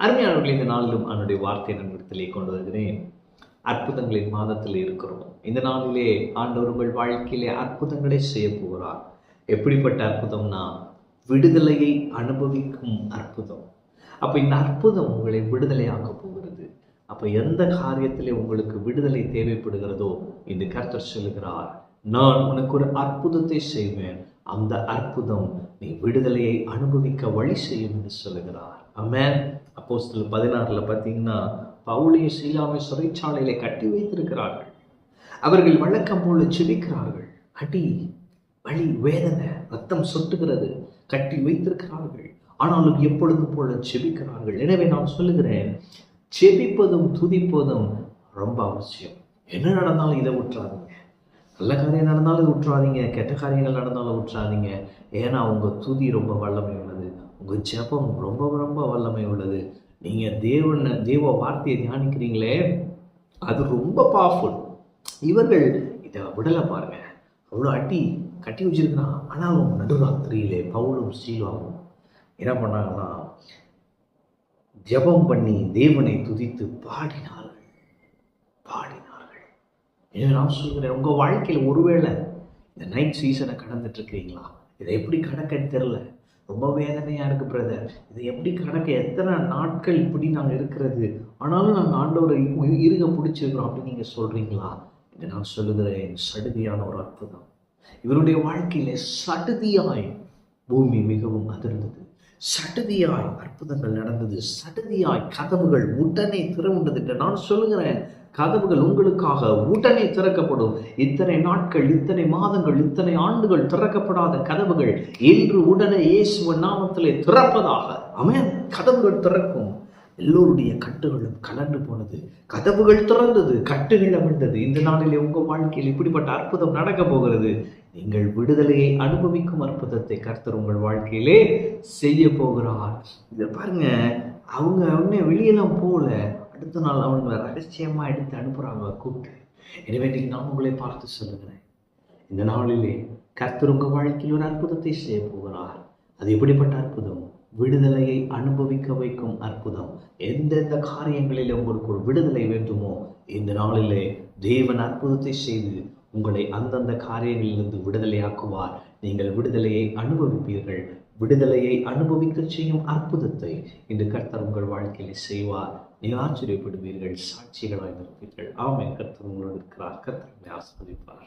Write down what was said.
அருமையானவர்கள், இந்த நாளிலும் அவனுடைய வார்த்தை நம்மிடத்திலே கொண்டு வருகிறேன். அற்புதங்களின் மாதத்தில் இருக்கிறோம். இந்த நாளிலே ஆண்டவர் உங்கள் வாழ்க்கையிலே அற்புதங்களை செய்ய போகிறார். எப்படிப்பட்ட அற்புதம்னா, விடுதலையை அனுபவிக்கும் அற்புதம். அப்ப இந்த அற்புதம் உங்களை விடுதலையாக்க போகிறது. அப்ப எந்த காரியத்திலே உங்களுக்கு விடுதலை தேவைப்படுகிறதோ, இந்த கர்த்தர் சொல்லுகிறார், நான் உனக்கு ஒரு அற்புதத்தை செய்வேன். அந்த அற்புதம் நீ விடுதலையை அனுபவிக்க வழி செய்யும் என்று சொல்லுகிறார். ஆமென். அப்போஸ்தலர் 16 பார்த்தீங்கன்னா, பவுலையும் சீலாவையும் சிறைச்சாலையிலே கட்டி வைத்திருக்கிறார்கள். அவர்கள் வழக்கம் போல செபிக்கிறார்கள். அடி, வலி, வேதனை, ரத்தம் சொட்டுகிறது, கட்டி வைத்திருக்கிறார்கள். ஆனாலும் எப்பொழுதும் போல செபிக்கிறார்கள். எனவே நான் சொல்லுகிறேன், செபிப்பதும் துதிப்பதும் ரொம்ப அவசியம். என்ன நடந்தாலும் இதை விட்டுறாதீங்க. நல்ல காரியம் நடந்தாலும் இதை விட்டுறாதீங்க, கெட்ட காரியங்கள் நடந்தாலும் விட்டுறாதீங்க. ஏன்னா உங்கள் துதி ரொம்ப வல்லமை உள்ளது, உங்கள் ஜெபம் ரொம்ப ரொம்ப வல்லமை உள்ளது. நீங்கள் தேவ வார்த்தையை தியானிக்கிறீங்களே, அது ரொம்ப பவர்ஃபுல். இவர்கள் இதை விடலை பாருங்க. அவ்வளோ அடி கட்டி வச்சிருக்கிறான். ஆனாலும் நடுராத்திரியிலே பவுலும் சீலாவும் என்ன பண்ணாங்கன்னா, ஜெபம் பண்ணி தேவனை துதித்து பாடினார்கள். எனவே நான் சொல்கிறேன், உங்கள் வாழ்க்கையில் ஒருவேளை இந்த நைட் சீசனை கடந்துட்டு இருக்கிறீங்களா? இதை எப்படி கடக்கன்னு தெரில, ரொம்ப வேதனையாக இருக்குது பிரதர், இதை எப்படி கடக்க, எத்தனை நாட்கள் இப்படி நாங்கள் இருக்கிறது, ஆனாலும் நாங்கள் ஆண்டவரை இருக பிடிச்சிருக்கிறோம் அப்படின்னு நீங்கள் சொல்கிறீங்களா? இதை நான் சொல்லுகிறேன், சடுதியான ஒரு அற்புதம். இவருடைய வாழ்க்கையிலே சடுதியாய் பூமி மிகவும் அதிர்ந்தது, சடுதியாய் அற்புதங்கள் நடந்தது, சடுதியாய் கதவுகள் உடனே திறவுண்டது என்று நான் சொல்லுகிறேன். கதவுகள் உங்களுக்காக உடனே திறக்கப்படும். இத்தனை நாட்கள், இத்தனை மாதங்கள், இத்தனை ஆண்டுகள் திறக்கப்படாத கதவுகள் இன்று உடனே இயேசுவின் நாமத்திலே திறப்பதாக. ஆமென். கதவுகள் திறக்கும். எல்லோருடைய கட்டுகளும் கலண்டு போனது, கதவுகள் திறந்தது, கட்டுகள் அவிழ்ந்தது. இந்த நாளிலே உங்கள் வாழ்க்கையில் இப்படிப்பட்ட அற்புதம் நடக்க போகிறது. நீங்கள் விடுதலையை அனுபவிக்கும் அற்புதத்தை கர்த்தர் உங்கள் வாழ்க்கையிலே செய்ய போகிறார். இதை பாருங்க, அவங்க உடனே வெளியெல்லாம் போல, அடுத்த நாள் அவங்களை ரகசியமாக எடுத்து அனுப்புகிறாங்க கூப்பிட்டு. எனவே நான் உங்களை பார்த்து சொல்லுகிறேன், இந்த நாளிலே கர்த்தர் உங்கள் வாழ்க்கையில் ஒரு அற்புதத்தை செய்ய போகிறார். அது எப்படிப்பட்ட அற்புதம்? விடுதலையை அனுபவிக்க வைக்கும் அற்புதம். எந்தெந்த காரியங்களில் உங்களுக்கு ஒரு விடுதலை வேண்டுமோ, இந்த நாளிலே தேவன் அற்புதத்தை செய்து உங்களை அந்தந்த காரியங்களிலிருந்து விடுதலையாக்குவார். நீங்கள் விடுதலையை அனுபவிப்பீர்கள். விடுதலையை அனுபவிக்க செய்யும் அற்புதத்தை இந்த கர்த்தர் உங்கள் வாழ்க்கையில் செய்வார். நீங்கள் ஆச்சரியப்படுவீர்கள், சாட்சிகளாக இருப்பீர்கள். ஆமென். கர்த்தர் உங்களோடு இருக்கிறார். கர்த்தர் ஆசீர்வதிப்பார்.